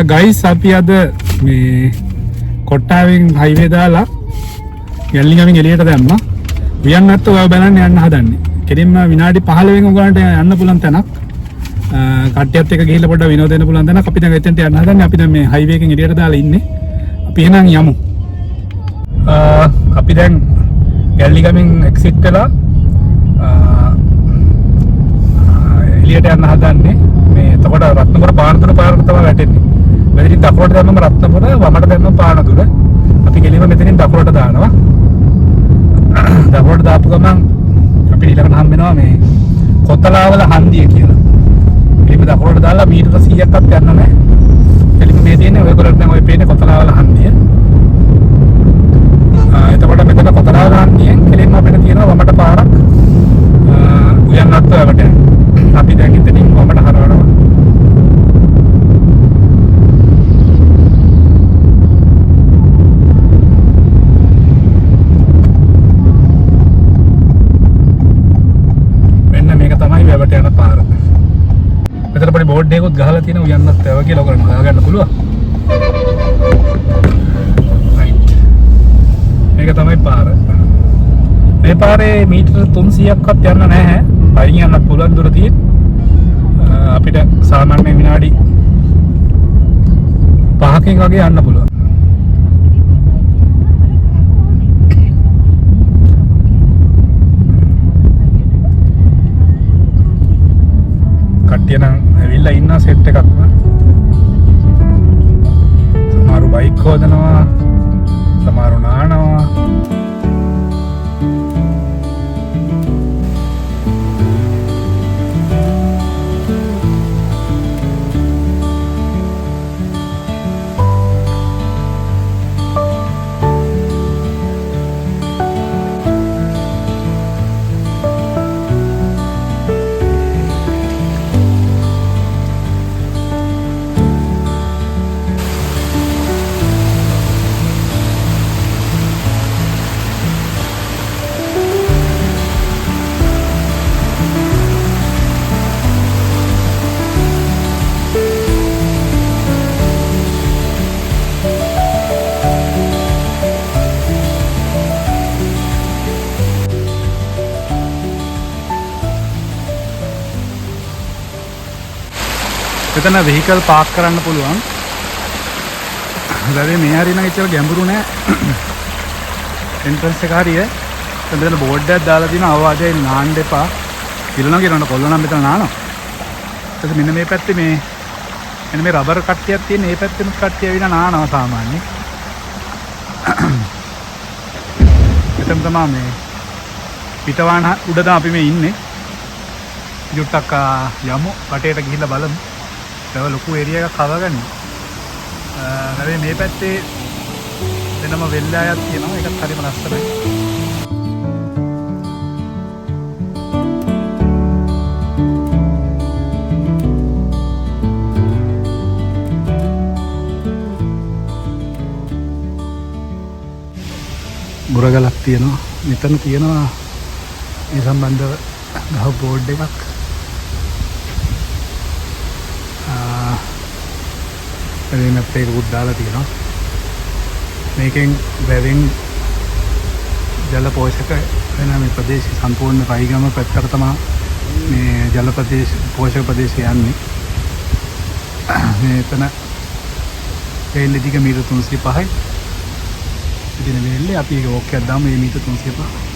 Guys අපි අද මේ කොට්ටාවෙන් හයිවේ දාලා ගැල්ලිගමින් එළියට දැම්මා. වියන්නත් ඔය බලන්න යන්න හදන්නේ. කෙලින්ම විනාඩි 15කින් උගලන්ට යන්න පුළුවන් තැනක්. කට්ටියත් එක්ක ගිහිල්ලා පොඩ්ඩක් විනෝද වෙන්න පුළුවන් තැනක්. අපි දැන් එතෙන්ට යන්න හදන්නේ. අපි දැන් මේ හයිවේ එකෙන් එළියට දාලා ඉන්නේ. අපි එහෙනම් යමු. අපි දැන් ගැල්ලිගමින් එක්සිට් වෙලා එළියට යන්න හදන්නේ. මේ එතකොට රත්නපුර පානදුර පාරට තමයි වැටෙන්නේ. මෙතනින් දකුණට දැම්මම රත්නපුර, වමට දැම්මම පානදුර. අපි කෙලින්ම මෙතනින් දකුණට දානවා. දකුණට දාපු ගමන් අපි ඊළඟට හම් වෙනවා මේ කොතලාවල හන්දිය කියලා. කෙලින්ම දකුණට දාලා මීටර 100ක්වත් යන්න නැහැ. කෙලින්ම මේ තියෙන්නේ ඔයගොල්ලෝ දැන් ඔය පේන්නේ කොතලාවල හන්දිය. එතකොට මෙතන කොතලාවල හන්දියෙන් කෙලින්ම අපිට තියෙනවා වමට පාරක්. උයන්නත් ඔයකට. අපි දැන් ඉතින් වමට හරවනවා. වැවට යන පාර. මෙතන පොඩි බෝඩ් එකකුත් ගහලා තියෙනවා උයන්නත් ඇව කියලා ඔයගොල්ලෝ හොයාගන්න පුළුවන්. රයිට්. මේක තමයි පාර. මේ පාරේ මීටර 300ක්වත් යන්න නැහැ. පයින් යන්න පුළුවන් දුර තියෙන. අපිට සාමාන්‍ය විනාඩි 5කින් වගේ යන්න පුළුවන්. කට්ටිය නම් ඇවිල්ලා ඉන්න සෙට් එකක්. සමහරු බයික් හොදනවා, සමහරු නානවා. එතන වෙහිකල් පාක් කරන්න පුළුවන්. හැබැයි මේ හරිය නම් ඉතල ගැඹුරු නෑ. එන්ට්‍රන්ස් එක හරිය. මෙතන බෝඩ් එකක් දාලා තියෙනවා අවවාදයෙන් නාන්න එපා. කිරනවා කියනකොට කොල්ලෝ නම් මෙතන නානවා. ඊට මෙන්න මේ පැත්තේ මෙන්න මේ රබර් කට්ටියක් තියෙන මේ පැත්තෙම කට්ටිය ඇවිල්ලා නානවා සාමාන්‍යයෙන්. එතන තමයි මේ පිටවාහන උඩ තමයි අපි මේ ඉන්නේ. යුට්ටක් යමු වටේට ගිහිල්ලා බලමු. ඒක ලොකු ඒරියා එකක් හදාගන්න. හැබැයි මේ පැත්තේ වෙනම වෙල්ලායක් තියෙනවා. ඒකත් හරිම ලස්සනයි. මුරගලක් තියෙනවා. මෙතන තියෙනවා මේ සම්බන්ධව ගහ බෝඩ් එකක්. මේකත් ඒකත් දාලා තියෙනවා. මේකෙන් වැවෙන් ජල පෝෂක වෙන මේ ප්‍රදේශය සම්පූර්ණ පයිගම පැත්තට තමයි මේ ජල ප්‍රදේශ පෝෂක ප්‍රදේශය යන්නේ. මෙතන වේල්ල දිග මීටර 305යි. ඉතින් වේල්ලේ අපි ඒක ඕකයක් දාමු මේ මීටර 305.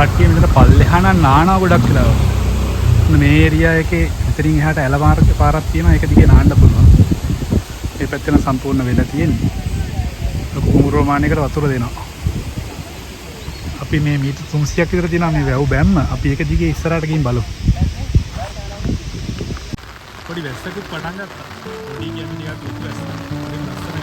කට්ටිය මෙතන පල්ලෙහා නම් නානවා ගොඩක් වෙලාව. මේ ඒරියා එකේ මෙතනින් එහාට ඇල මාර්ග පාරක් තියෙනවා. ඒක දිගේ නාන්න පුළුවන්. මේ පැත්තෙන් සම්පූර්ණ වෙලා තියෙන්නේ. ලොකු කුඹුරු මානයකට වතුර දෙනවා. අපි මේ මීටර් 300ක් විතර දිනවා මේ වැව් බැම්ම. අපි ඒක දිගේ ඉස්සරහට ගිහින් බලමු. පොඩි වැස්සකුත් පටන් ගත්තා. පොඩි කියන්නේ ටිකක් ලොකු වැස්සක්. හරිම ලස්සන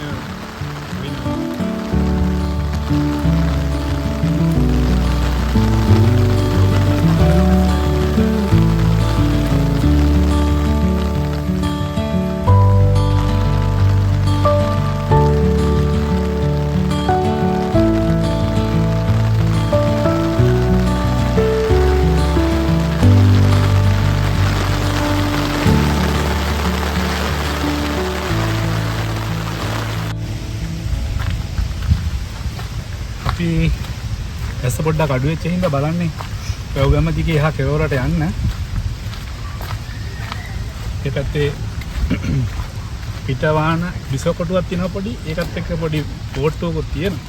ඇස පොඩ්ඩක් අඩු වෙච්ච හින්දා බලන්නේ වැව් ගම දිගේ එහා කෙළවරට යන්න. ඒ පැත්තේ පිටවාහන විසකොටුවක් තියෙනවා පොඩි. ඒකත් එක්ක පොඩි බෝට්ටුවකුත් තියෙනවා.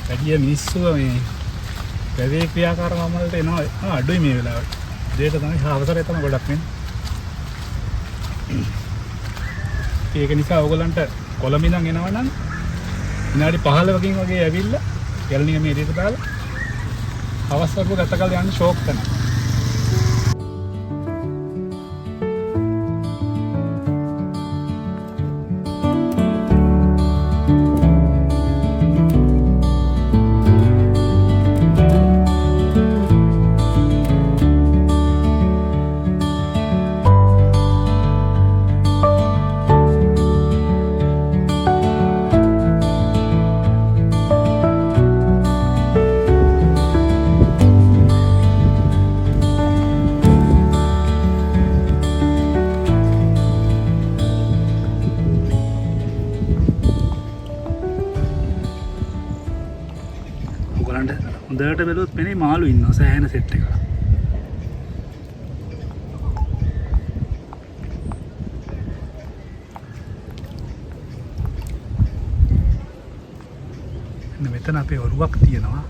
වැඩි මිනිස්සු මේ වැවේ ක්‍රියාකාරකම් වලට එනවා අඩුයි මේ වෙලාවට. දෙයට තමයි අවසරය තමයි ගොඩක් වෙන්නේ. ඒක නිසා ඕගලන්ට කොළඹ ඉඳන් එනවා නම් විනාඩි 15කින් වගේ ඇවිල්ලා ගැලණිය මේ එළියට දාලා අවස්ථාවක ගත කරලා යන්න ෂෝක් කරනවා. හොඳට බැලුවොත් පෙනේ මාළු ඉන්නවා සෑහෙන සෙට් එකක්. මෙතන අපේ ඔරුවක් තියෙනවා.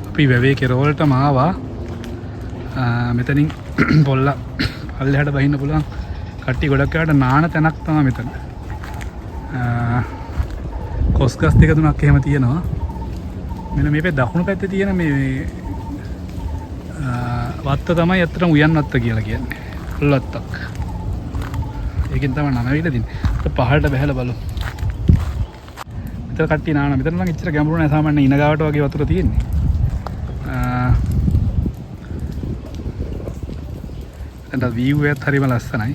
අපි වැවේ කෙරවලටම ආවා. මෙතනින් පොල්ල පල්ලෙහාට බහින්න පුළුවන් කට්ටිය ගොඩක් වෙලාවට නාන තැනක් තමයි මෙතන. කොස්ගස් දෙක තුනක් එහෙම තියෙනවා. මෙන්න මේ දකුණු පැත්තේ තියෙන මේ වත්ත තමයි අත්‍තරම උයන් වත්ත කියලා කියන්නේ. පොල්වත්තක්. ඒකෙන් තමයි නම ඇවිල්ලා තින්නේ. පහළට බහැලා බලමු. මෙතන කට්ටිය නාන. මෙතන නම් ඉච්චර ගැඹුරු නෑ. සාමාන්‍ය ඉන ගාවට වගේ වතුර තියෙන්නේ. එතන view එකත් හරිම ලස්සනයි.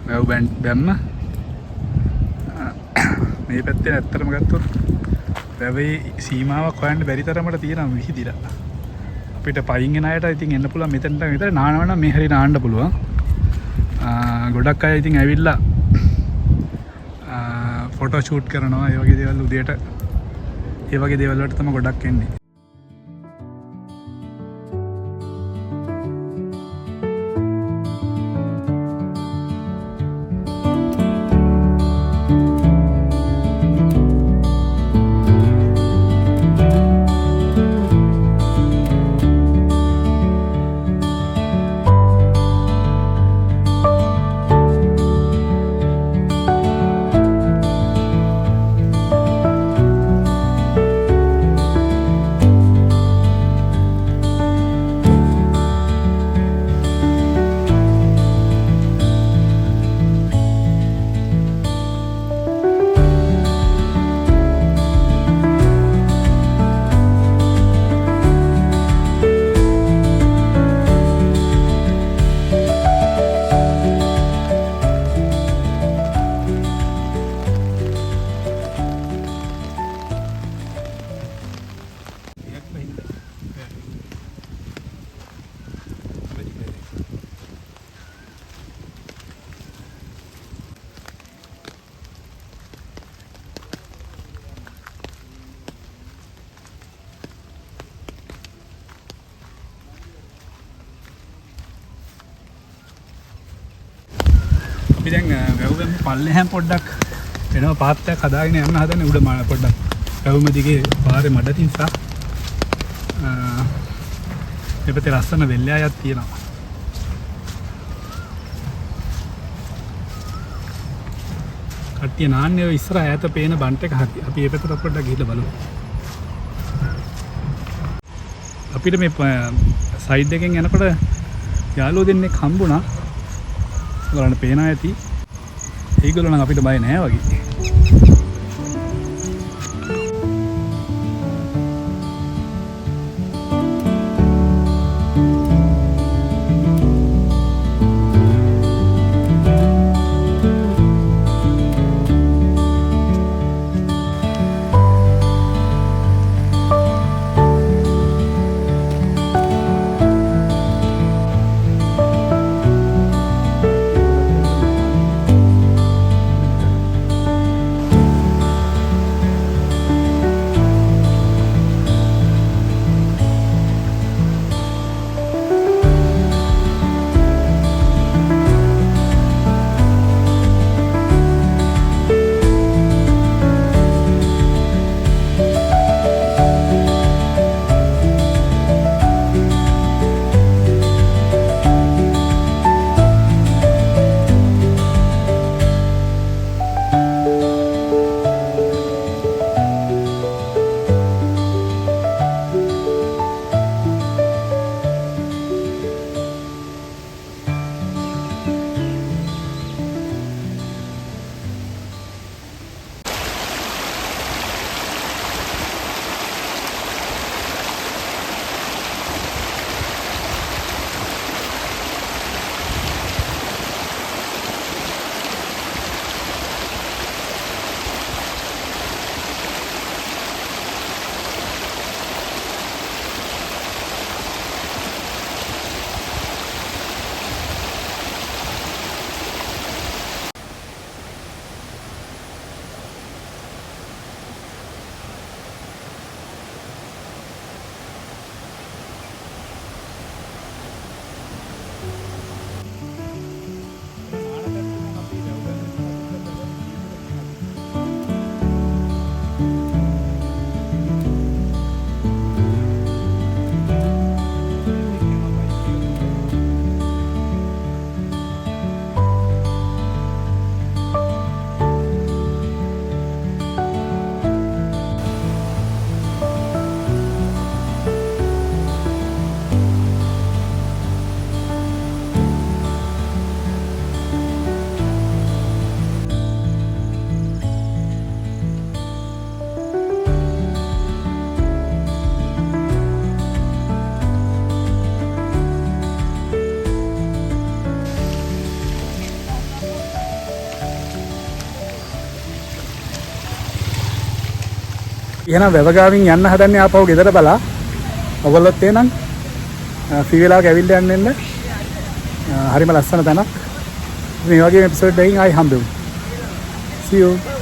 වැව් බැම්ම මේ පැත්තේ ඇත්තටම ගත්තොත් වැවේ සීමාවක් හොයන්න බැරි තරමට තියෙනවා විහිදිලා. අපිට පයින් එන අයට ඉතින් එන්න පුළුවන් මෙතනට විතර නානවා නම් මේ හරිය නාන්න පුළුවන්. ගොඩක් අය ඉතින් ඇවිල්ලා ෆොටෝ ෂූට් කරනවා. ඒ වගේ දේවල් උදේට ඒ වගේ දේවල් වලට තමයි ගොඩක් එන්නේ. අපි දැන් වැව්ගම පල්ලෙහාම පොඩ්ඩක් වෙනම පාත්තයක් හදාගෙන යන්න හදන්නේ උඩ මාන පොඩ්ඩක් වැව්ම දිගේ පාරේ මඩ තින්සා මේ පැත්තේ ලස්සන වෙල්යායක් තියෙනවා. කට්ටිය නාන්නේ ඔය ඉස්සර ඈත පේන බන්ට් එක හරි. අපි ඒ පැත්තට පොඩ්ඩක් ගිහලා බලමු. අපිට මේ සයිඩ් එකෙන් යනකොට යාළුවෝ දෙන්නෙක් හම්බුණා. ඔයාලන්ට පේනවා ඇති. ඒගොල්ලෝ නම් අපිට බය නෑ වගේ. එහෙනම් වැවගාවින් යන්න හදන්නේ ආපහු ගෙදර බලා. ඔයගොල්ලොත් එනං ෆ්‍රී වෙලාවක ඇවිල්ලා යන්න එන්න. හරිම ලස්සන තැනක්. මේ වගේ එපිසෝඩ් එකකින් ආයි හම්බෙමු. See you.